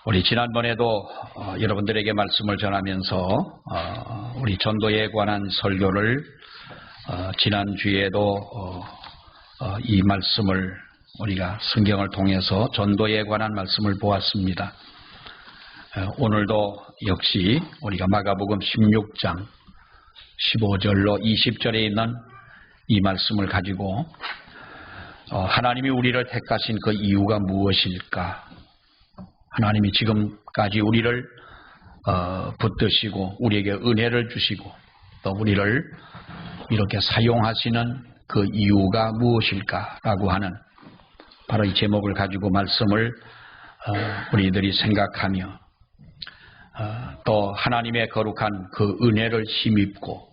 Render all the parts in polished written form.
우리 지난번에도 여러분들에게 말씀을 전하면서 우리 전도에 관한 설교를 지난주에도 이 말씀을 우리가 성경을 통해서 전도에 관한 말씀을 보았습니다. 오늘도 역시 우리가 마가복음 16장 15절로 20절에 있는 이 말씀을 가지고 하나님이 우리를 택하신 그 이유가 무엇일까? 하나님이 지금까지 우리를 붙드시고 우리에게 은혜를 주시고 또 우리를 이렇게 사용하시는 그 이유가 무엇일까라고 하는 바로 이 제목을 가지고 말씀을 우리들이 생각하며 또 하나님의 거룩한 그 은혜를 힘입고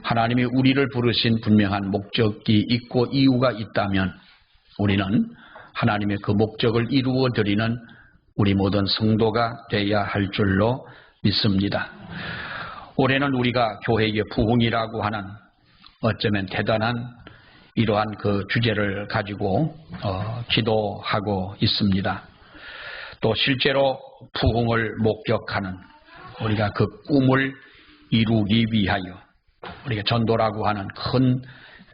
하나님이 우리를 부르신 분명한 목적이 있고 이유가 있다면 우리는 하나님의 그 목적을 이루어 드리는 우리 모든 성도가 되어야 할 줄로 믿습니다. 올해는 우리가 교회의 부흥이라고 하는 어쩌면 대단한 이러한 그 주제를 가지고 기도하고 있습니다. 또 실제로 부흥을 목격하는 우리가 그 꿈을 이루기 위하여 우리가 전도라고 하는 큰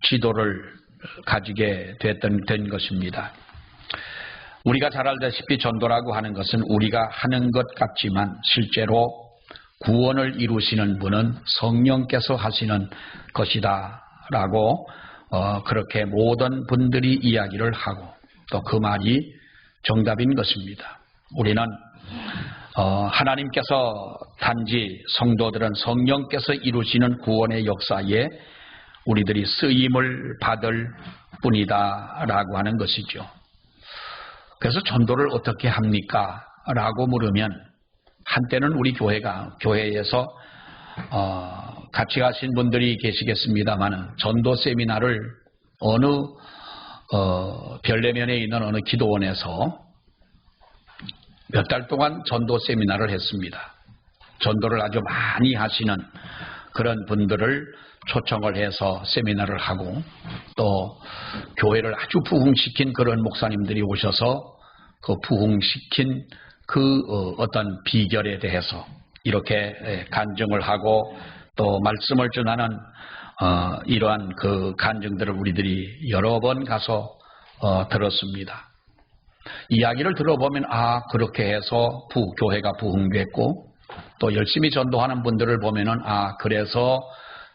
지도를 가지게 된 것입니다. 우리가 잘 알다시피 전도라고 하는 것은 우리가 하는 것 같지만 실제로 구원을 이루시는 분은 성령께서 하시는 것이다 라고 그렇게 모든 분들이 이야기를 하고 또 그 말이 정답인 것입니다. 우리는 하나님께서 단지 성도들은 성령께서 이루시는 구원의 역사에 우리들이 쓰임을 받을 뿐이다 라고 하는 것이죠. 그래서 전도를 어떻게 합니까? 라고 물으면 한때는 우리 교회에서 같이 가신 분들이 계시겠습니다만 전도 세미나를 어느 별내면에 있는 어느 기도원에서 몇 달 동안 전도 세미나를 했습니다. 전도를 아주 많이 하시는 그런 분들을 초청을 해서 세미나를 하고 또 교회를 아주 부흥시킨 그런 목사님들이 오셔서 그 부흥시킨 그 어떤 비결에 대해서 이렇게 간증을 하고 또 말씀을 전하는 이러한 그 간증들을 우리들이 여러 번 가서 들었습니다. 이야기를 들어보면 그렇게 해서 교회가 부흥됐고 또 열심히 전도하는 분들을 보면은 그래서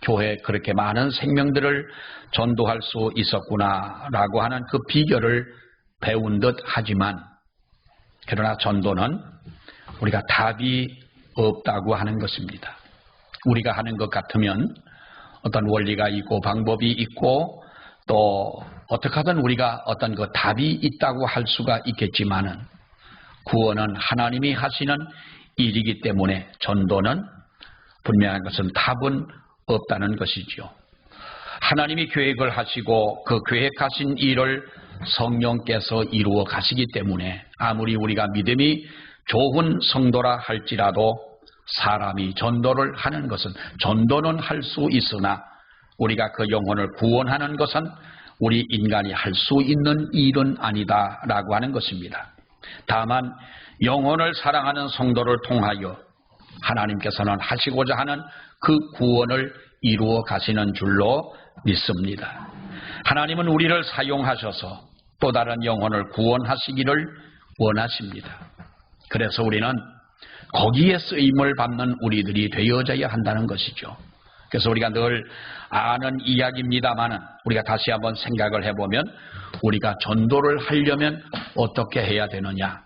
교회에 그렇게 많은 생명들을 전도할 수 있었구나라고 하는 그 비결을 배운 듯 하지만 그러나 전도는 우리가 답이 없다고 하는 것입니다. 우리가 하는 것 같으면 어떤 원리가 있고 방법이 있고 또 어떻게 하든 우리가 어떤 그 답이 있다고 할 수가 있겠지만은 구원은 하나님이 하시는 일이기 때문에 전도는 분명한 것은 답은 없다는 것이죠. 하나님이 계획을 하시고 그 계획하신 일을 성령께서 이루어 가시기 때문에 아무리 우리가 믿음이 좋은 성도라 할지라도 사람이 전도를 하는 것은 전도는 할 수 있으나 우리가 그 영혼을 구원하는 것은 우리 인간이 할 수 있는 일은 아니다라고 하는 것입니다. 다만 영혼을 사랑하는 성도를 통하여 하나님께서는 하시고자 하는 그 구원을 이루어 가시는 줄로 믿습니다. 하나님은 우리를 사용하셔서 또 다른 영혼을 구원하시기를 원하십니다. 그래서 우리는 거기에 쓰임을 받는 우리들이 되어져야 한다는 것이죠. 그래서 우리가 늘 아는 이야기입니다만 우리가 다시 한번 생각을 해보면 우리가 전도를 하려면 어떻게 해야 되느냐.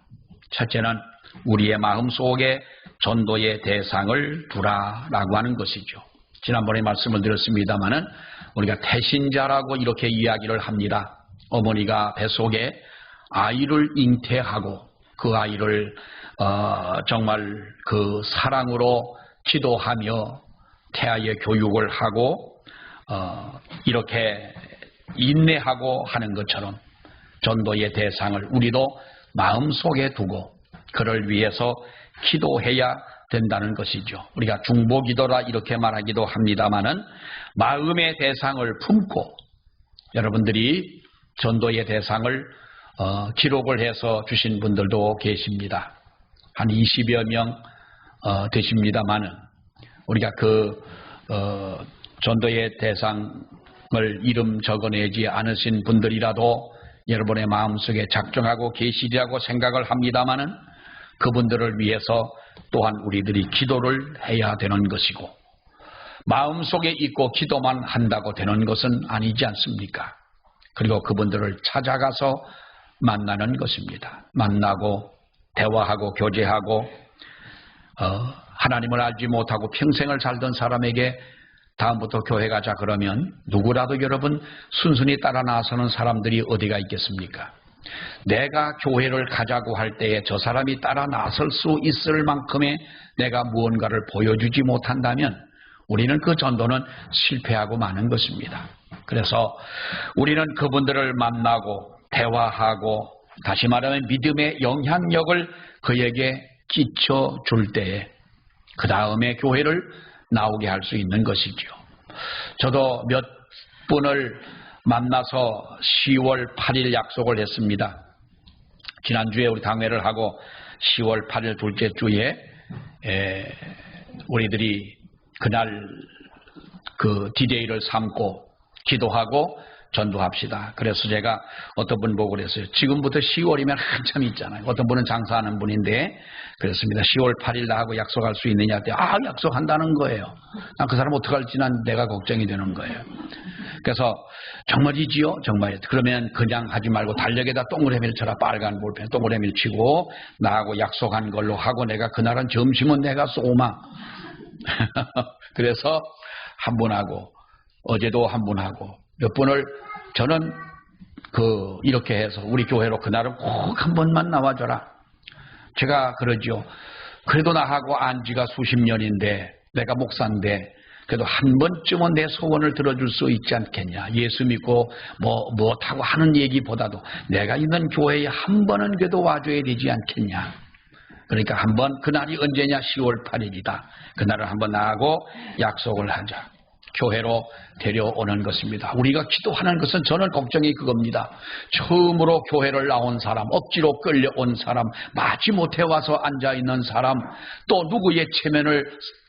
첫째는 우리의 마음속에 전도의 대상을 두라라고 하는 것이죠. 지난번에 말씀을 드렸습니다만 우리가 태신자라고 이렇게 이야기를 합니다. 어머니가 뱃속에 아이를 잉태하고 그 아이를 정말 그 사랑으로 지도하며 태아의 교육을 하고 이렇게 인내하고 하는 것처럼 전도의 대상을 우리도 마음속에 두고 그를 위해서 기도해야 된다는 것이죠. 우리가 중보기도라 이렇게 말하기도 합니다마는 마음의 대상을 품고 여러분들이 전도의 대상을 기록을 해서 주신 분들도 계십니다. 한 20여 명 되십니다만은 우리가 전도의 대상을 이름 적어내지 않으신 분들이라도 여러분의 마음속에 작정하고 계시리라고 생각을 합니다마는 그분들을 위해서 또한 우리들이 기도를 해야 되는 것이고 마음속에 있고 기도만 한다고 되는 것은 아니지 않습니까? 그리고 그분들을 찾아가서 만나는 것입니다. 만나고 대화하고 교제하고 하나님을 알지 못하고 평생을 살던 사람에게 다음부터 교회 가자 그러면 누구라도 여러분 순순히 따라 나서는 사람들이 어디가 있겠습니까? 내가 교회를 가자고 할 때에 저 사람이 따라 나설 수 있을 만큼의 내가 무언가를 보여주지 못한다면 우리는 그 전도는 실패하고 마는 것입니다. 그래서 우리는 그분들을 만나고 대화하고 다시 말하면 믿음의 영향력을 그에게 끼쳐줄 때에 그 다음에 교회를 나오게 할 수 있는 것이죠. 저도 몇 분을 만나서 10월 8일 약속을 했습니다. 지난주에 우리 당회를 하고 10월 8일 둘째 주에 우리들이 그날 그 디데이를 삼고 기도하고 전도합시다. 그래서 제가 어떤 분 보고 그랬어요. 지금부터 10월이면 한참 있잖아요. 어떤 분은 장사하는 분인데 그랬습니다. 10월 8일 나하고 약속할 수 있느냐 했더니 약속한다는 거예요. 난 그 사람 어떡할지 난 내가 걱정이 되는 거예요. 그래서 정말이지요? 정말. 그러면 그냥 하지 말고 달력에다 동그라미를 쳐라. 빨간 볼펜 동그라미를 치고 나하고 약속한 걸로 하고 내가 그날은 점심은 내가 쏘마. 그래서 한 분하고 어제도 한 분하고 몇 분을 저는 이렇게 해서 우리 교회로 그날은 꼭 한 번만 나와줘라. 제가 그러죠. 그래도 나하고 안 지가 수십 년인데 내가 목사인데 그래도 한 번쯤은 내 소원을 들어줄 수 있지 않겠냐. 예수 믿고 뭐하고 하는 얘기보다도 내가 있는 교회에 한 번은 그래도 와줘야 되지 않겠냐. 그러니까 한번 그날이 언제냐. 10월 8일이다. 그날을 한번 나하고 약속을 하자. 교회로 데려오는 것입니다. 우리가 기도하는 것은 저는 걱정이 그겁니다. 처음으로 교회를 나온 사람, 억지로 끌려온 사람, 마지못해 와서 앉아있는 사람, 또 누구의 체면을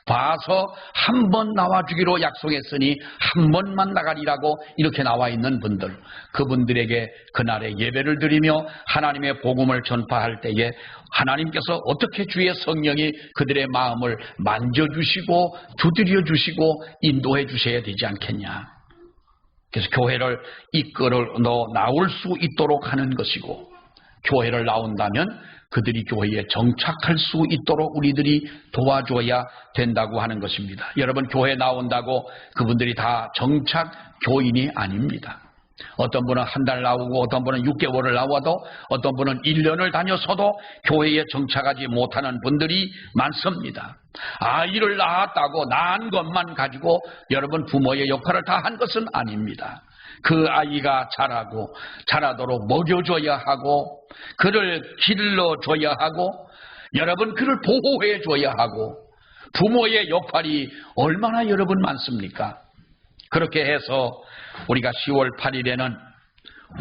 봐서 한 번 나와주기로 약속했으니 한 번만 나가리라고 이렇게 나와 있는 분들, 그분들에게 그날에 예배를 드리며 하나님의 복음을 전파할 때에 하나님께서 어떻게 주의 성령이 그들의 마음을 만져주시고 두드려 주시고 인도해 주셔야 되지 않겠냐. 그래서 교회를 이끌어 나올 수 있도록 하는 것이고, 교회를 나온다면 그들이 교회에 정착할 수 있도록 우리들이 도와줘야 된다고 하는 것입니다. 여러분, 교회 나온다고 그분들이 다 정착 교인이 아닙니다. 어떤 분은 한 달 나오고 어떤 분은 6개월을 나와도 어떤 분은 1년을 다녀서도 교회에 정착하지 못하는 분들이 많습니다. 아이를 낳았다고 낳은 것만 가지고 여러분 부모의 역할을 다 한 것은 아닙니다. 그 아이가 자라도록 먹여줘야 하고 그를 길러줘야 하고 여러분 그를 보호해줘야 하고 부모의 역할이 얼마나 여러분 많습니까? 그렇게 해서 우리가 10월 8일에는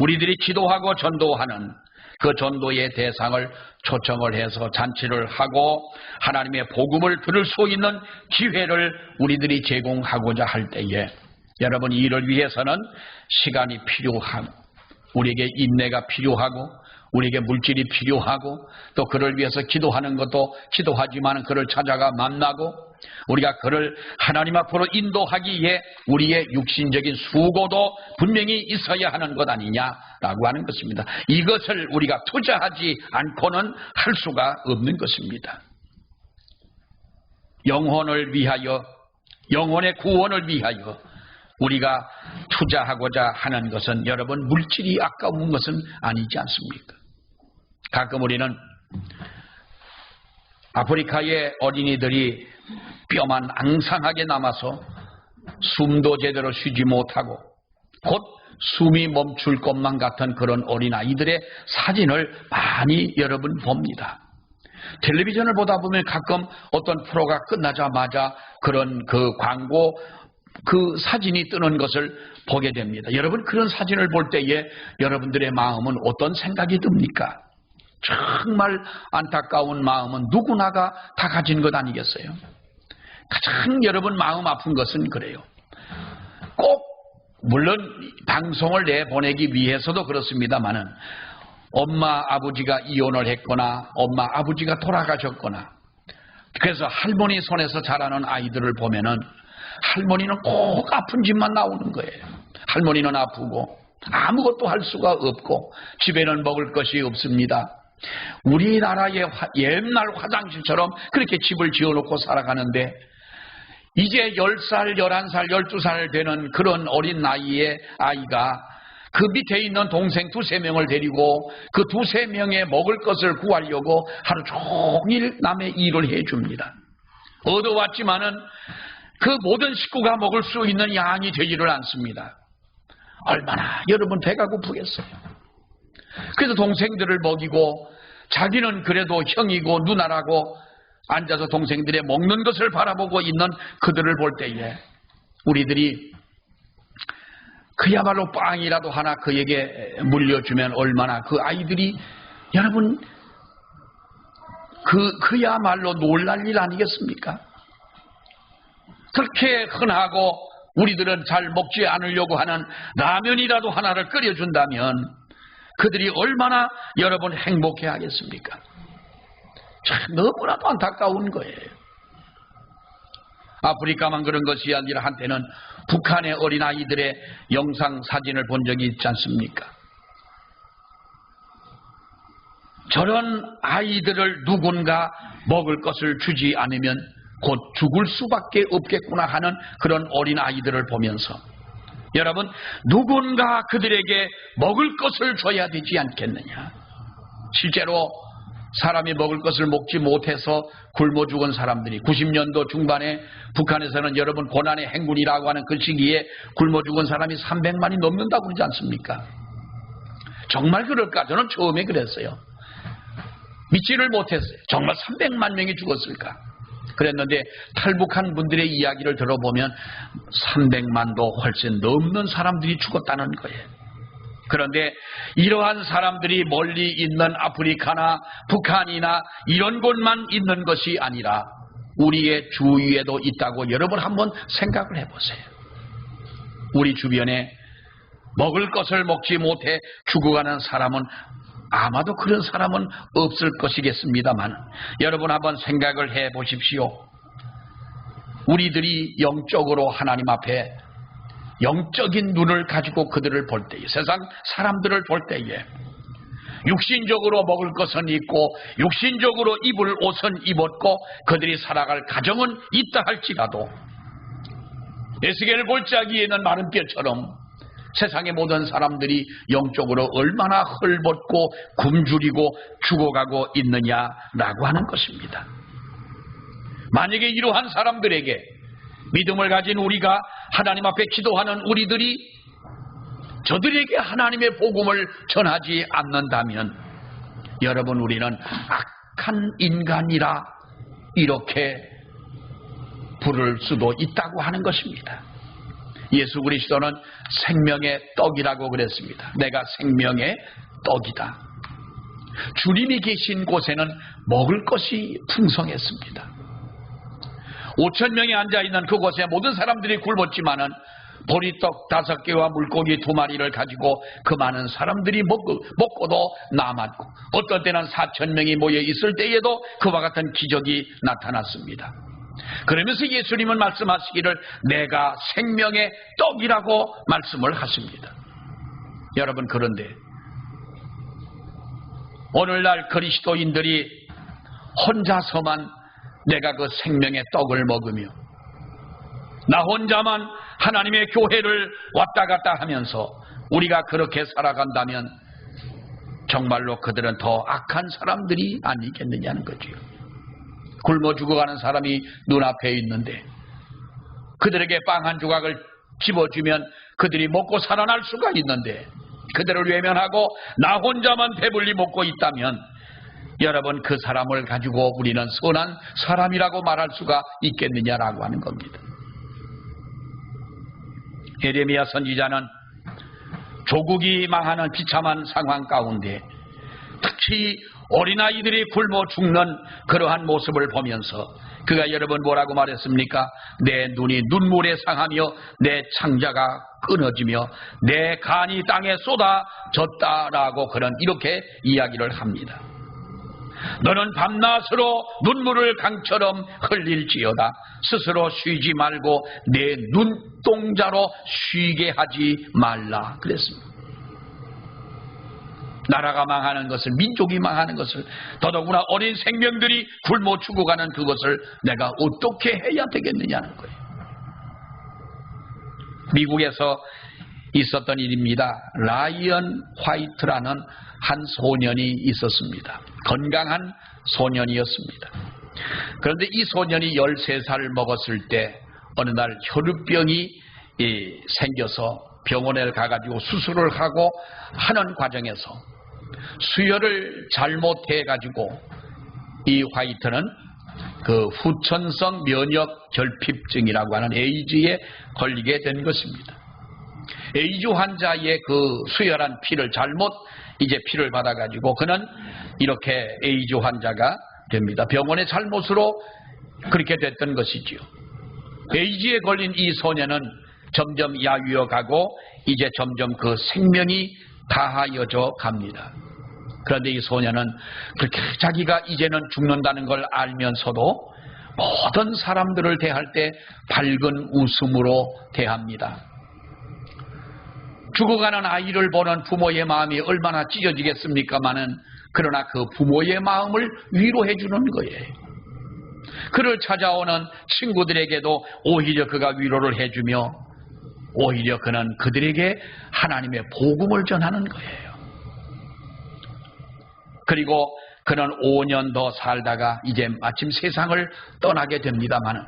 우리들이 기도하고 전도하는 그 전도의 대상을 초청을 해서 잔치를 하고 하나님의 복음을 들을 수 있는 기회를 우리들이 제공하고자 할 때에 여러분, 이를 위해서는 시간이 필요하고 우리에게 인내가 필요하고 우리에게 물질이 필요하고 또 그를 위해서 기도하는 것도 기도하지만 그를 찾아가 만나고 우리가 그를 하나님 앞으로 인도하기에 우리의 육신적인 수고도 분명히 있어야 하는 것 아니냐라고 하는 것입니다. 이것을 우리가 투자하지 않고는 할 수가 없는 것입니다. 영혼을 위하여, 영혼의 구원을 위하여 우리가 투자하고자 하는 것은 여러분 물질이 아까운 것은 아니지 않습니까? 가끔 우리는 아프리카의 어린이들이 뼈만 앙상하게 남아서 숨도 제대로 쉬지 못하고 곧 숨이 멈출 것만 같은 그런 어린아이들의 사진을 많이 여러분 봅니다. 텔레비전을 보다 보면 가끔 어떤 프로가 끝나자마자 그런 그 광고 그 사진이 뜨는 것을 보게 됩니다. 여러분 그런 사진을 볼 때에 여러분들의 마음은 어떤 생각이 듭니까? 정말 안타까운 마음은 누구나가 다 가진 것 아니겠어요? 가장 여러분 마음 아픈 것은 그래요. 꼭 물론 방송을 내보내기 위해서도 그렇습니다만은 엄마 아버지가 이혼을 했거나 엄마 아버지가 돌아가셨거나 그래서 할머니 손에서 자라는 아이들을 보면은 할머니는 꼭 아픈 집만 나오는 거예요. 할머니는 아프고 아무것도 할 수가 없고 집에는 먹을 것이 없습니다. 우리나라의 옛날 화장실처럼 그렇게 집을 지어놓고 살아가는데 이제 10살, 11살, 12살 되는 그런 어린 나이의 아이가 그 밑에 있는 동생 2~3명을 데리고 그 2~3명의 먹을 것을 구하려고 하루 종일 남의 일을 해줍니다. 얻어왔지만은 그 모든 식구가 먹을 수 있는 양이 되지를 않습니다. 얼마나 여러분 배가 고프겠어요. 그래서 동생들을 먹이고 자기는 그래도 형이고 누나라고 앉아서 동생들의 먹는 것을 바라보고 있는 그들을 볼 때에 우리들이 그야말로 빵이라도 하나 그에게 물려주면 얼마나 그 아이들이 여러분 그야말로 놀랄 일 아니겠습니까? 그렇게 흔하고 우리들은 잘 먹지 않으려고 하는 라면이라도 하나를 끓여준다면 그들이 얼마나 여러분 행복해 하겠습니까? 참 너무나도 안타까운 거예요. 아프리카만 그런 것이 아니라 한때는 북한의 어린아이들의 영상 사진을 본 적이 있지 않습니까? 저런 아이들을 누군가 먹을 것을 주지 않으면 곧 죽을 수밖에 없겠구나 하는 그런 어린아이들을 보면서 여러분 누군가 그들에게 먹을 것을 줘야 되지 않겠느냐. 실제로 사람이 먹을 것을 먹지 못해서 굶어 죽은 사람들이 90년도 중반에 북한에서는 여러분 고난의 행군이라고 하는 그 시기에 굶어 죽은 사람이 300만이 넘는다고 그러지 않습니까? 정말 그럴까? 저는 처음에 그랬어요. 믿지를 못했어요. 정말 300만 명이 죽었을까? 그랬는데 탈북한 분들의 이야기를 들어보면 300만도 훨씬 넘는 사람들이 죽었다는 거예요. 그런데 이러한 사람들이 멀리 있는 아프리카나 북한이나 이런 곳만 있는 것이 아니라 우리의 주위에도 있다고 여러분 한번 생각을 해보세요. 우리 주변에 먹을 것을 먹지 못해 죽어가는 사람은 아마도 그런 사람은 없을 것이겠습니다만 여러분 한번 생각을 해보십시오. 우리들이 영적으로 하나님 앞에 영적인 눈을 가지고 그들을 볼 때에 세상 사람들을 볼 때에 육신적으로 먹을 것은 있고 육신적으로 입을 옷은 입었고 그들이 살아갈 가정은 있다 할지라도 에스겔 골짜기에는 마른 뼈처럼 세상의 모든 사람들이 영적으로 얼마나 헐벗고 굶주리고 죽어가고 있느냐라고 하는 것입니다. 만약에 이러한 사람들에게 믿음을 가진 우리가 하나님 앞에 기도하는 우리들이 저들에게 하나님의 복음을 전하지 않는다면 여러분 우리는 악한 인간이라 이렇게 부를 수도 있다고 하는 것입니다. 예수 그리스도는 생명의 떡이라고 그랬습니다. 내가 생명의 떡이다. 주님이 계신 곳에는 먹을 것이 풍성했습니다. 5,000명이 앉아있는 그곳에 모든 사람들이 굶었지만은 보리떡 5개와 물고기 2마리를 가지고 그 많은 사람들이 먹고도 남았고 어떤 때는 4,000명이 모여 있을 때에도 그와 같은 기적이 나타났습니다. 그러면서 예수님은 말씀하시기를 내가 생명의 떡이라고 말씀을 하십니다. 여러분 그런데 오늘날 그리스도인들이 혼자서만 내가 그 생명의 떡을 먹으며 나 혼자만 하나님의 교회를 왔다 갔다 하면서 우리가 그렇게 살아간다면 정말로 그들은 더 악한 사람들이 아니겠느냐는 거지요. 굶어 죽어가는 사람이 눈앞에 있는데 그들에게 빵 한 조각을 집어주면 그들이 먹고 살아날 수가 있는데 그들을 외면하고 나 혼자만 배불리 먹고 있다면 여러분 그 사람을 가지고 우리는 선한 사람이라고 말할 수가 있겠느냐라고 하는 겁니다. 예레미야 선지자는 조국이 망하는 비참한 상황 가운데 특히 어린아이들이 굶어 죽는 그러한 모습을 보면서 그가 여러분 뭐라고 말했습니까? 내 눈이 눈물에 상하며 내 창자가 끊어지며 내 간이 땅에 쏟아졌다라고 그런 이렇게 이야기를 합니다. 너는 밤낮으로 눈물을 강처럼 흘릴지어다. 스스로 쉬지 말고 내 눈동자로 쉬게 하지 말라 그랬습니다. 나라가 망하는 것을, 민족이 망하는 것을, 더더구나 어린 생명들이 굶어 죽어가는 그것을 내가 어떻게 해야 되겠느냐는 거예요. 미국에서 있었던 일입니다. 라이언 화이트라는 한 소년이 있었습니다. 건강한 소년이었습니다. 그런데 이 소년이 13살을 먹었을 때 어느 날 혈우병이 생겨서 병원에 가가지고 수술을 하고 하는 과정에서 수혈을 잘못해가지고 이 화이트는 그 후천성 면역 결핍증이라고 하는 에이즈에 걸리게 된 것입니다. 에이즈 환자의 그 수혈한 피를 잘못 피를 받아가지고 그는 이렇게 에이즈 환자가 됩니다. 병원의 잘못으로 그렇게 됐던 것이지요. 에이즈에 걸린 이 소년은 점점 야위어 가고 이제 점점 그 생명이 다하여져 갑니다. 그런데 이 소년은 그렇게 자기가 이제는 죽는다는 걸 알면서도 모든 사람들을 대할 때 밝은 웃음으로 대합니다. 죽어가는 아이를 보는 부모의 마음이 얼마나 찢어지겠습니까마는 그러나 그 부모의 마음을 위로해 주는 거예요. 그를 찾아오는 친구들에게도 오히려 그가 위로를 해주며 오히려 그는 그들에게 하나님의 복음을 전하는 거예요. 그리고 그는 5년 더 살다가 이제 마침 세상을 떠나게 됩니다마는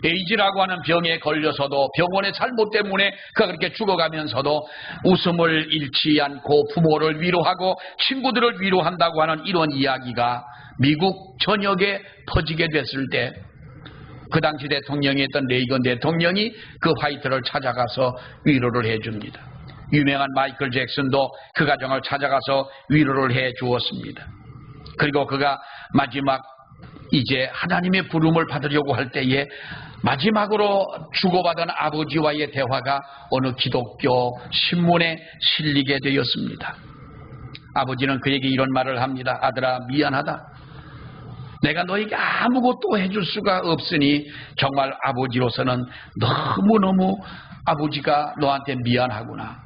에이즈라고 하는 병에 걸려서도 병원의 잘못 때문에 그가 그렇게 죽어가면서도 웃음을 잃지 않고 부모를 위로하고 친구들을 위로한다고 하는 이런 이야기가 미국 전역에 퍼지게 됐을 때 그 당시 대통령이었던 레이건 대통령이 그 화이트를 찾아가서 위로를 해줍니다. 유명한 마이클 잭슨도 그 가정을 찾아가서 위로를 해 주었습니다. 그리고 그가 마지막 이제 하나님의 부름을 받으려고 할 때에 마지막으로 주고받은 아버지와의 대화가 어느 기독교 신문에 실리게 되었습니다. 아버지는 그에게 이런 말을 합니다. 아들아, 미안하다. 내가 너에게 아무것도 해줄 수가 없으니 정말 아버지로서는 너무너무 아버지가 너한테 미안하구나.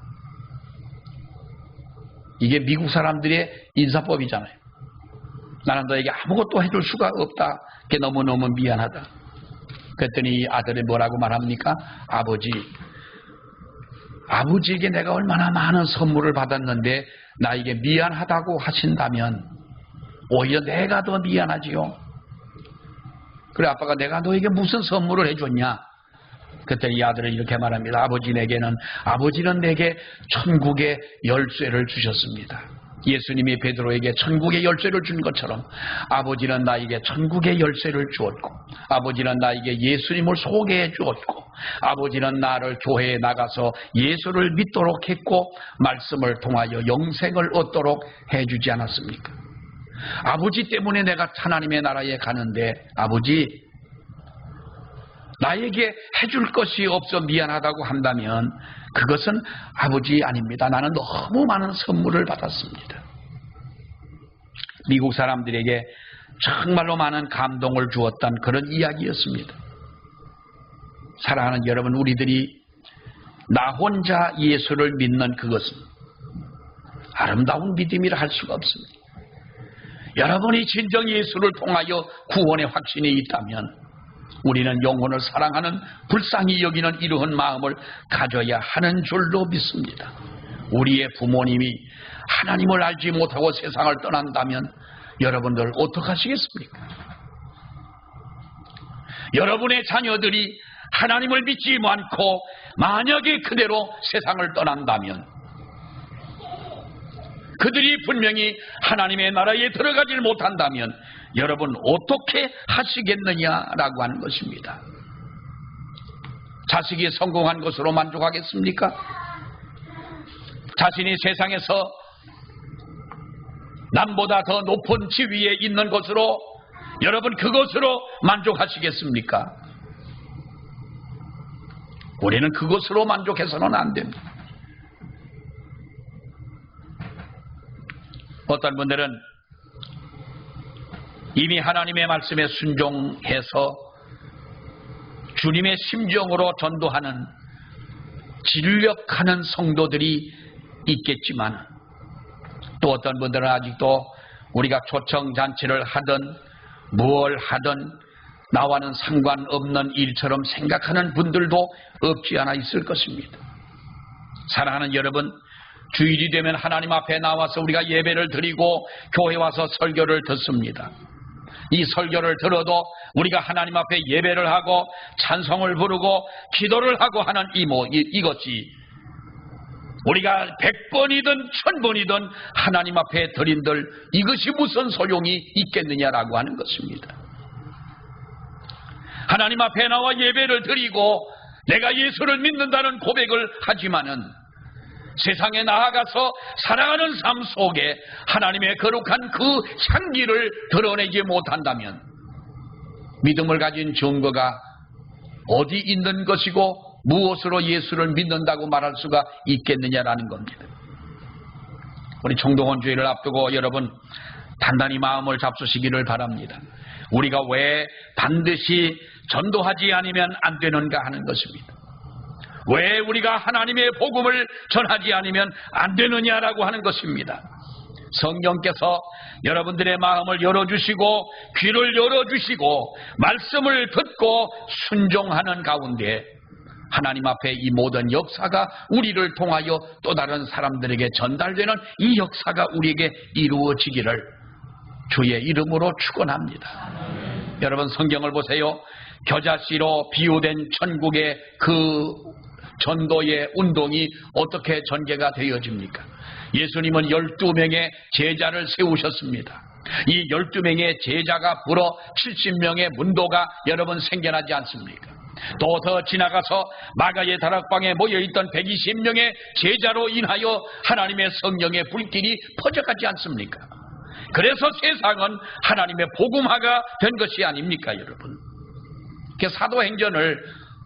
이게 미국 사람들의 인사법이잖아요. 나는 너에게 아무것도 해줄 수가 없다. 그게 너무너무 미안하다. 그랬더니 아들이 뭐라고 말합니까? 아버지에게 내가 얼마나 많은 선물을 받았는데 나에게 미안하다고 하신다면 오히려 내가 더 미안하지요. 그래, 아빠가 내가 너에게 무슨 선물을 해줬냐? 그때 이 아들은 이렇게 말합니다. 아버지는 내게 천국의 열쇠를 주셨습니다. 예수님이 베드로에게 천국의 열쇠를 준 것처럼 아버지는 나에게 천국의 열쇠를 주었고, 아버지는 나에게 예수님을 소개해 주었고, 아버지는 나를 교회에 나가서 예수를 믿도록 했고 말씀을 통하여 영생을 얻도록 해주지 않았습니까? 아버지 때문에 내가 하나님의 나라에 가는데 아버지, 나에게 해줄 것이 없어 미안하다고 한다면 그것은 아버지 아닙니다. 나는 너무 많은 선물을 받았습니다. 미국 사람들에게 정말로 많은 감동을 주었던 그런 이야기였습니다. 사랑하는 여러분, 우리들이 나 혼자 예수를 믿는 그것은 아름다운 믿음이라 할 수가 없습니다. 여러분이 진정 예수를 통하여 구원의 확신이 있다면 우리는 영혼을 사랑하는, 불쌍히 여기는 이러한 마음을 가져야 하는 줄로 믿습니다. 우리의 부모님이 하나님을 알지 못하고 세상을 떠난다면 여러분들 어떡하시겠습니까? 여러분의 자녀들이 하나님을 믿지 않고 만약에 그대로 세상을 떠난다면 그들이 분명히 하나님의 나라에 들어가질 못한다면 여러분 어떻게 하시겠느냐라고 하는 것입니다. 자식이 성공한 것으로 만족하겠습니까? 자신이 세상에서 남보다 더 높은 지위에 있는 것으로 여러분 그것으로 만족하시겠습니까? 우리는 그것으로 만족해서는 안 됩니다. 어떤 분들은 이미 하나님의 말씀에 순종해서 주님의 심정으로 전도하는 진력하는 성도들이 있겠지만 또 어떤 분들은 아직도 우리가 초청잔치를 하든 뭘 하든 나와는 상관없는 일처럼 생각하는 분들도 없지 않아 있을 것입니다. 사랑하는 여러분, 주일이 되면 하나님 앞에 나와서 우리가 예배를 드리고 교회 와서 설교를 듣습니다. 이 설교를 들어도 우리가 하나님 앞에 예배를 하고 찬송을 부르고 기도를 하고 하는 이것이 우리가 100번이든 1000번이든 하나님 앞에 드린들 이것이 무슨 소용이 있겠느냐라고 하는 것입니다. 하나님 앞에 나와 예배를 드리고 내가 예수를 믿는다는 고백을 하지만은 세상에 나아가서 살아가는 삶 속에 하나님의 거룩한 그 향기를 드러내지 못한다면 믿음을 가진 증거가 어디 있는 것이고 무엇으로 예수를 믿는다고 말할 수가 있겠느냐라는 겁니다. 우리 총동원 주일을 앞두고 여러분 단단히 마음을 잡수시기를 바랍니다. 우리가 왜 반드시 전도하지 않으면 안 되는가 하는 것입니다. 왜 우리가 하나님의 복음을 전하지 않으면 안 되느냐라고 하는 것입니다. 성령께서 여러분들의 마음을 열어주시고 귀를 열어주시고 말씀을 듣고 순종하는 가운데 하나님 앞에 이 모든 역사가 우리를 통하여 또 다른 사람들에게 전달되는 이 역사가 우리에게 이루어지기를 주의 이름으로 축원합니다. 여러분 성경을 보세요. 겨자씨로 비유된 천국의 그 전도의 운동이 어떻게 전개가 되어집니까? 예수님은 12명의 제자를 세우셨습니다. 이 12명의 제자가 불어 70명의 문도가 여러분 생겨나지 않습니까? 또 더 지나가서 마가의 다락방에 모여있던 120명의 제자로 인하여 하나님의 성령의 불길이 퍼져가지 않습니까? 그래서 세상은 하나님의 복음화가 된 것이 아닙니까 여러분? 사도행전을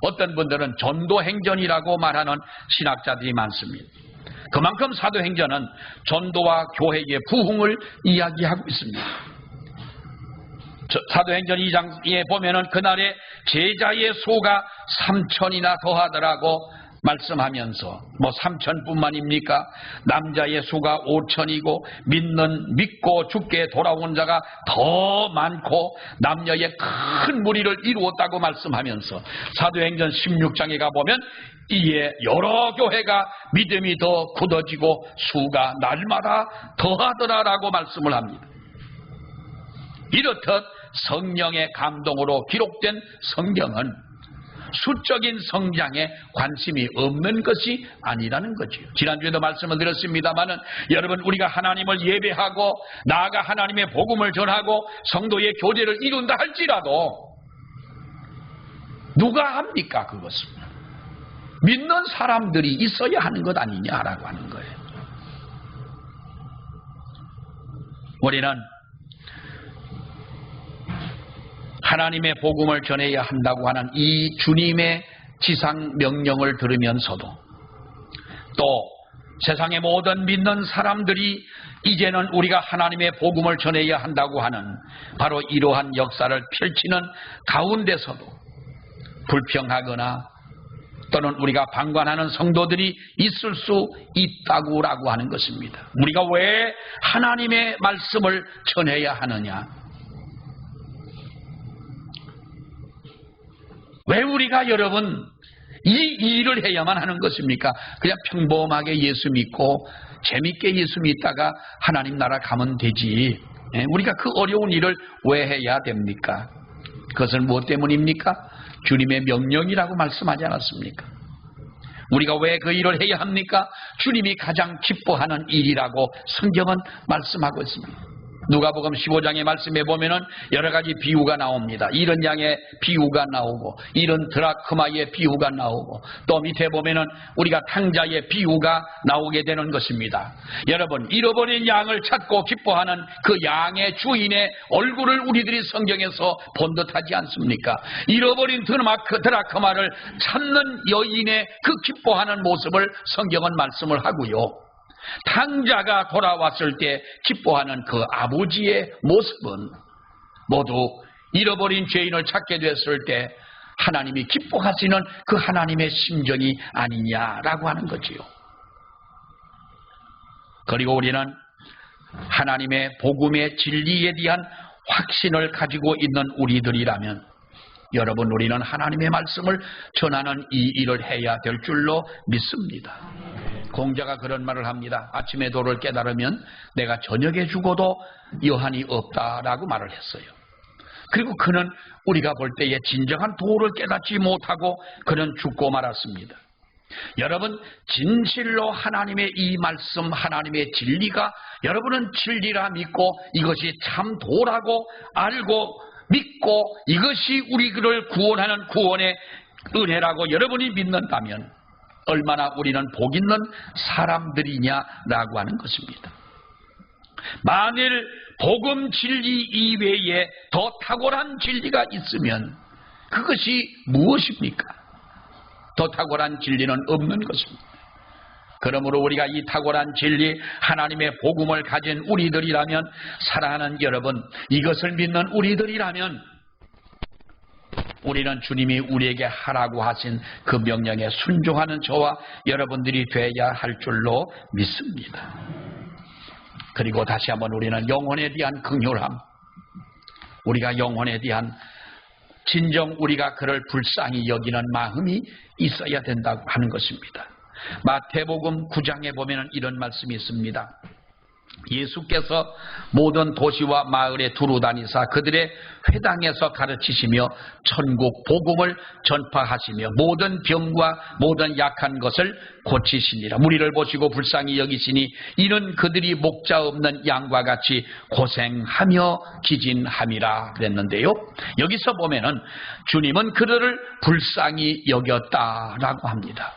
어떤 분들은 전도행전이라고 말하는 신학자들이 많습니다. 그만큼 사도행전은 전도와 교회의 부흥을 이야기하고 있습니다. 사도행전 2장에 보면은 그날에 제자의 수가 3000이나 더하더라고 말씀하면서 3000뿐만입니까? 남자의 수가 5000이고 믿고 죽게 돌아온 자가 더 많고 남녀의 큰 무리를 이루었다고 말씀하면서 사도행전 16장에 가보면 이에 여러 교회가 믿음이 더 굳어지고 수가 날마다 더하더라라고 말씀을 합니다. 이렇듯 성령의 감동으로 기록된 성경은 수적인 성장에 관심이 없는 것이 아니라는 거죠. 지난주에도 말씀을 드렸습니다마는 여러분 우리가 하나님을 예배하고 나아가 하나님의 복음을 전하고 성도의 교제를 이룬다 할지라도 누가 합니까 그것을? 믿는 사람들이 있어야 하는 것 아니냐라고 하는 거예요. 우리는 하나님의 복음을 전해야 한다고 하는 이 주님의 지상 명령을 들으면서도 또 세상의 모든 믿는 사람들이 이제는 우리가 하나님의 복음을 전해야 한다고 하는 바로 이러한 역사를 펼치는 가운데서도 불평하거나 또는 우리가 방관하는 성도들이 있을 수 있다고 하는 것입니다. 우리가 왜 하나님의 말씀을 전해야 하느냐? 왜 우리가 여러분 이 일을 해야만 하는 것입니까? 그냥 평범하게 예수 믿고 재밌게 예수 믿다가 하나님 나라 가면 되지. 우리가 그 어려운 일을 왜 해야 됩니까? 그것은 무엇 때문입니까? 주님의 명령이라고 말씀하지 않았습니까? 우리가 왜 그 일을 해야 합니까? 주님이 가장 기뻐하는 일이라고 성경은 말씀하고 있습니다. 누가복음 15장의 말씀에 보면은 여러 가지 비유가 나옵니다. 이런 양의 비유가 나오고, 이런 드라크마의 비유가 나오고, 또 밑에 보면은 우리가 탕자의 비유가 나오게 되는 것입니다. 여러분, 잃어버린 양을 찾고 기뻐하는 그 양의 주인의 얼굴을 우리들이 성경에서 본 듯하지 않습니까? 잃어버린 드라크마를 찾는 여인의 그 기뻐하는 모습을 성경은 말씀을 하고요. 탕자가 돌아왔을 때 기뻐하는 그 아버지의 모습은 모두 잃어버린 죄인을 찾게 됐을 때 하나님이 기뻐하시는 그 하나님의 심정이 아니냐라고 하는 거지요. 그리고 우리는 하나님의 복음의 진리에 대한 확신을 가지고 있는 우리들이라면, 여러분, 우리는 하나님의 말씀을 전하는 이 일을 해야 될 줄로 믿습니다. 공자가 그런 말을 합니다. 아침에 도를 깨달으면 내가 저녁에 죽어도 여한이 없다라고 말을 했어요. 그리고 그는 우리가 볼 때에 진정한 도를 깨닫지 못하고 그는 죽고 말았습니다. 여러분, 진실로 하나님의 이 말씀, 하나님의 진리가 여러분은 진리라 믿고 이것이 참 도라고 알고 믿고 이것이 우리를 구원하는 구원의 은혜라고 여러분이 믿는다면 얼마나 우리는 복 있는 사람들이냐라고 하는 것입니다. 만일 복음 진리 이외에 더 탁월한 진리가 있으면 그것이 무엇입니까? 더 탁월한 진리는 없는 것입니다. 그러므로 우리가 이 탁월한 진리, 하나님의 복음을 가진 우리들이라면, 사랑하는 여러분, 이것을 믿는 우리들이라면 우리는 주님이 우리에게 하라고 하신 그 명령에 순종하는 저와 여러분들이 돼야 할 줄로 믿습니다. 그리고 다시 한번 우리는 영혼에 대한 긍휼함, 우리가 영혼에 대한 진정 우리가 그를 불쌍히 여기는 마음이 있어야 된다고 하는 것입니다. 마태복음 9장에 보면 이런 말씀이 있습니다. 예수께서 모든 도시와 마을에 두루 다니사 그들의 회당에서 가르치시며 천국 복음을 전파하시며 모든 병과 모든 약한 것을 고치시니라. 무리를 보시고 불쌍히 여기시니 이는 그들이 목자 없는 양과 같이 고생하며 기진함이라 그랬는데요. 여기서 보면은 주님은 그들을 불쌍히 여겼다라고 합니다.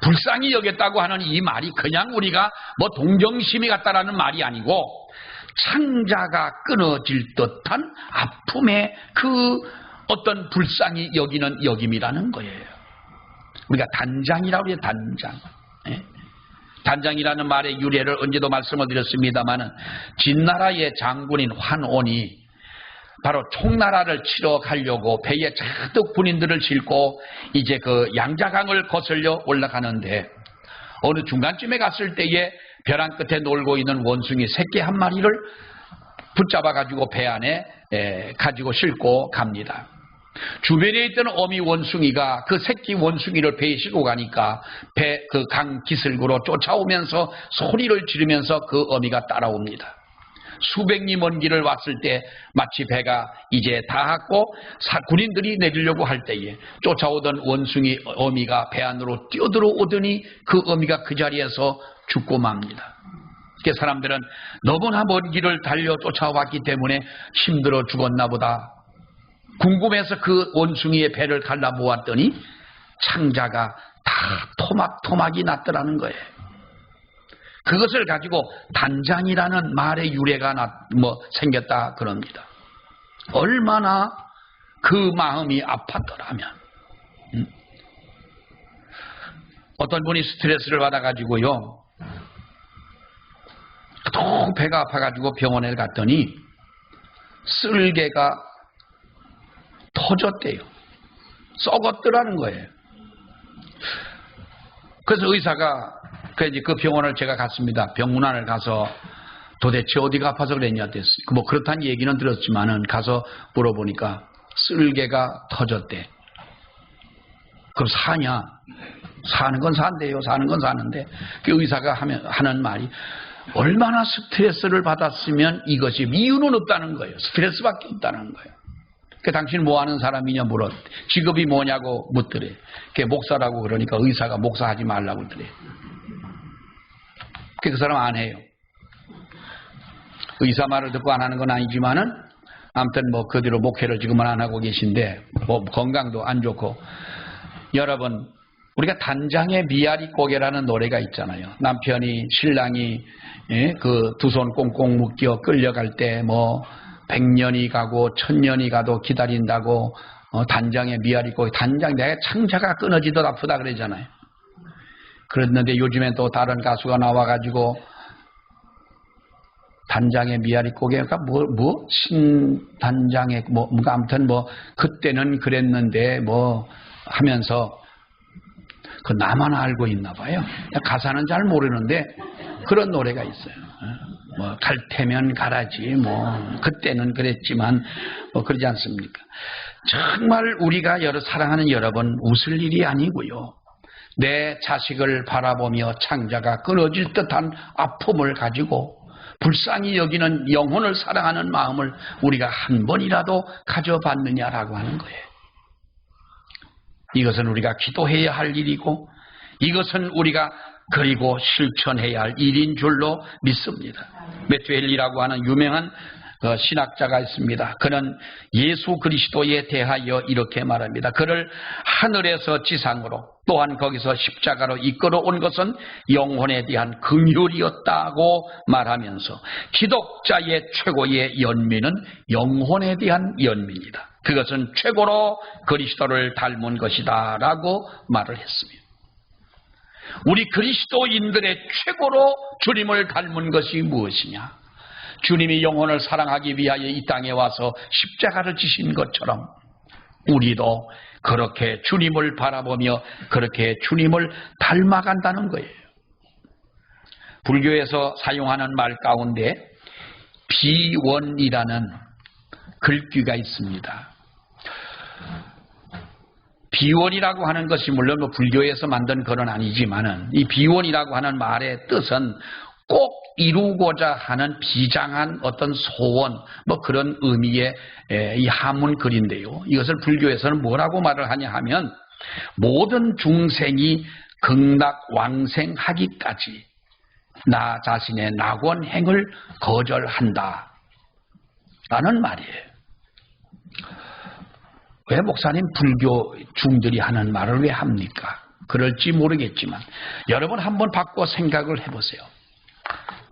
불쌍히 여겼다고 하는 이 말이 그냥 우리가 뭐 동정심이 같다라는 말이 아니고 창자가 끊어질 듯한 아픔의 그 어떤 불쌍히 여기는 여김이라는 거예요. 우리가 단장이라고 해요. 단장. 단장이라는 말의 유래를 언제도 말씀을 드렸습니다마는 진나라의 장군인 환온이 바로 총나라를 치러 가려고 배에 잔뜩 군인들을 싣고 이제 그 양자강을 거슬려 올라가는데 어느 중간쯤에 갔을 때에 벼랑 끝에 놀고 있는 원숭이 새끼 한 마리를 붙잡아 가지고 배 안에 가지고 싣고 갑니다. 주변에 있던 어미 원숭이가 그 새끼 원숭이를 배에 싣고 가니까 배 그 강 기슭으로 쫓아오면서 소리를 지르면서 그 어미가 따라옵니다. 수백 리 먼 길을 왔을 때 마치 배가 이제 닿았고 군인들이 내리려고 할 때에 쫓아오던 원숭이 어미가 배 안으로 뛰어들어오더니 그 어미가 그 자리에서 죽고 맙니다. 그 사람들은 너무나 먼 길을 달려 쫓아왔기 때문에 힘들어 죽었나 보다 궁금해서 그 원숭이의 배를 갈라보았더니 창자가 다 토막토막이 났더라는 거예요. 그것을 가지고 단장이라는 말의 유래가 생겼다 그럽니다. 얼마나 그 마음이 아팠더라면. 어떤 분이 스트레스를 받아가지고요, 또 배가 아파가지고 병원에 갔더니 쓸개가 터졌대요. 썩었더라는 거예요. 그래서 의사가 그 병원을 제가 갔습니다. 병문안을 가서 도대체 어디가 아파서 그랬냐 했어요. 뭐 그렇다는 얘기는 들었지만은 가서 물어보니까 쓸개가 터졌대. 그럼 사냐? 사는 건 산대요. 사는 건 사는데 그 의사가 하는 말이 얼마나 스트레스를 받았으면 이것이 이유는 없다는 거예요. 스트레스밖에 없다는 거예요. 당신 뭐 하는 사람이냐 물었대. 직업이 뭐냐고 묻더래. 그게 목사라고 그러니까 의사가 목사하지 말라고 그러더래. 그 사람 안 해요. 의사 말을 듣고 안 하는 건 아니지만은 아무튼 뭐 그 뒤로 목회를 지금은 안 하고 계신데 뭐 건강도 안 좋고. 여러분, 우리가 단장의 미아리 고개라는 노래가 있잖아요. 남편이 신랑이 그 두 손 꽁꽁 묶여 끌려갈 때 뭐 100년이 가고 1000년이 가도 기다린다고 단장의 미아리 고개. 단장 내가 창자가 끊어지듯 아프다 그러잖아요. 그랬는데 요즘엔 또 다른 가수가 나와가지고 단장의 미아리 고개가 신단장의 뭔가 아무튼 뭐 그때는 그랬는데 뭐 하면서 그 나만 알고 있나 봐요. 가사는 잘 모르는데 그런 노래가 있어요. 뭐 갈 테면 가라지 뭐 그때는 그랬지만 뭐 그러지 않습니까? 정말 우리가 사랑하는 여러분, 웃을 일이 아니고요. 내 자식을 바라보며 창자가 끊어질 듯한 아픔을 가지고 불쌍히 여기는 영혼을 사랑하는 마음을 우리가 한 번이라도 가져봤느냐라고 하는 거예요. 이것은 우리가 기도해야 할 일이고 이것은 우리가 그리고 실천해야 할 일인 줄로 믿습니다. 메투엘리라고 하는 유명한 신학자가 있습니다. 그는 예수 그리스도에 대하여 이렇게 말합니다. 그를 하늘에서 지상으로 또한 거기서 십자가로 이끌어 온 것은 영혼에 대한 긍휼이었다고 말하면서 기독자의 최고의 연민은 영혼에 대한 연민이다. 그것은 최고로 그리스도를 닮은 것이다 라고 말을 했습니다. 우리 그리스도인들의 최고로 주님을 닮은 것이 무엇이냐? 주님이 영혼을 사랑하기 위하여 이 땅에 와서 십자가를 지신 것처럼 우리도 그렇게 주님을 바라보며 그렇게 주님을 닮아간다는 거예요. 불교에서 사용하는 말 가운데 비원이라는 글귀가 있습니다. 비원이라고 하는 것이 물론 뭐 불교에서 만든 글은 아니지만은 이 비원이라고 하는 말의 뜻은 꼭 이루고자 하는 비장한 어떤 소원 뭐 그런 의미의 이 한문 글인데요. 이것을 불교에서는 뭐라고 말을 하냐 하면 모든 중생이 극락왕생하기까지 나 자신의 낙원행을 거절한다 라는 말이에요. 왜 목사님 불교 중들이 하는 말을 왜 합니까? 그럴지 모르겠지만 여러분 한번 바꿔 생각을 해보세요.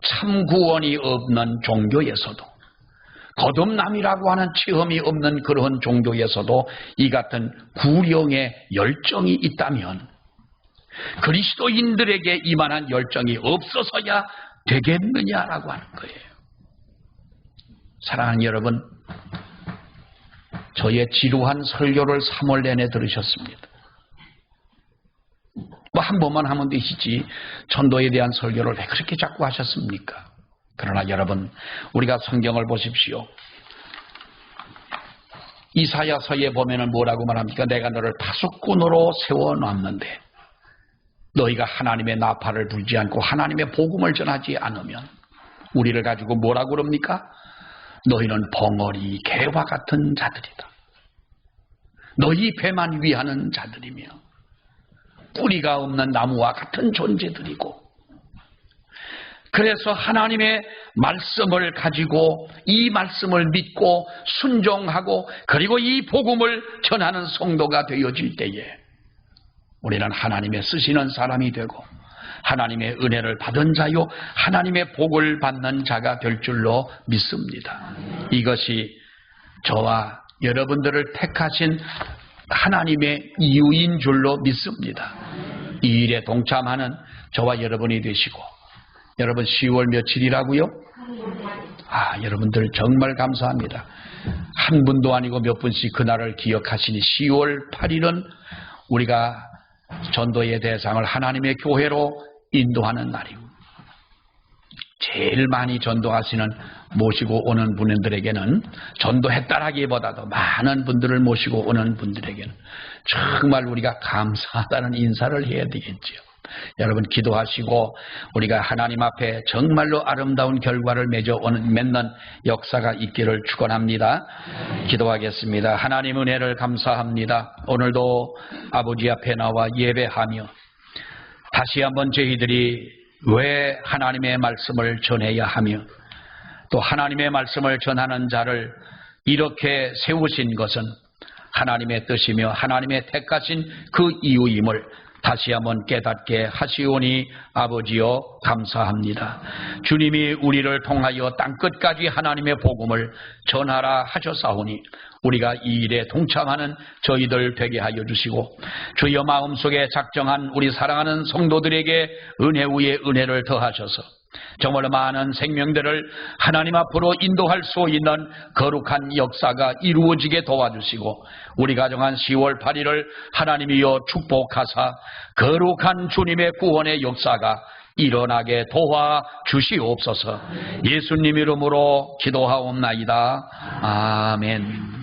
참 구원이 없는 종교에서도 거듭남이라고 하는 체험이 없는 그런 종교에서도 이 같은 구령의 열정이 있다면 그리스도인들에게 이만한 열정이 없어서야 되겠느냐라고 하는 거예요. 사랑하는 여러분, 저의 지루한 설교를 3월 내내 들으셨습니다. 뭐 한 번만 하면 되시지 전도에 대한 설교를 왜 그렇게 자꾸 하셨습니까? 그러나 여러분, 우리가 성경을 보십시오. 이사야서에 보면은 뭐라고 말합니까? 내가 너를 파수꾼으로 세워놨는데 너희가 하나님의 나팔을 불지 않고 하나님의 복음을 전하지 않으면 우리를 가지고 뭐라고 그럽니까? 너희는 벙어리 개와 같은 자들이다. 너희 배만 위하는 자들이며 뿌리가 없는 나무와 같은 존재들이고, 그래서 하나님의 말씀을 가지고 이 말씀을 믿고 순종하고 그리고 이 복음을 전하는 성도가 되어질 때에 우리는 하나님의 쓰시는 사람이 되고 하나님의 은혜를 받은 자요 하나님의 복을 받는 자가 될 줄로 믿습니다. 이것이 저와 여러분들을 택하신 하나님의 이유인 줄로 믿습니다. 이 일에 동참하는 저와 여러분이 되시고, 여러분 10월 며칠이라고요? 여러분들 정말 감사합니다. 한 분도 아니고 몇 분씩 그날을 기억하시니 10월 8일은 우리가 전도의 대상을 하나님의 교회로 인도하는 날이고, 제일 많이 전도하시는 모시고 오는 분들에게는 전도했다라기보다도 많은 분들을 모시고 오는 분들에게는 정말 우리가 감사하다는 인사를 해야 되겠죠. 여러분 기도하시고 우리가 하나님 앞에 정말로 아름다운 결과를 맺는 역사가 있기를 축원합니다. 기도하겠습니다. 하나님 은혜를 감사합니다. 오늘도 아버지 앞에 나와 예배하며 다시 한번 저희들이 왜 하나님의 말씀을 전해야 하며 또 하나님의 말씀을 전하는 자를 이렇게 세우신 것은 하나님의 뜻이며 하나님의 택하신 그 이유임을 다시 한번 깨닫게 하시오니 아버지여 감사합니다. 주님이 우리를 통하여 땅끝까지 하나님의 복음을 전하라 하셨사오니 우리가 이 일에 동참하는 저희들 되게 하여 주시고 주여 마음속에 작정한 우리 사랑하는 성도들에게 은혜 위에 은혜를 더하셔서 정말 많은 생명들을 하나님 앞으로 인도할 수 있는 거룩한 역사가 이루어지게 도와주시고 우리 가정한 10월 8일을 하나님이여 축복하사 거룩한 주님의 구원의 역사가 일어나게 도와주시옵소서. 예수님 이름으로 기도하옵나이다. 아멘.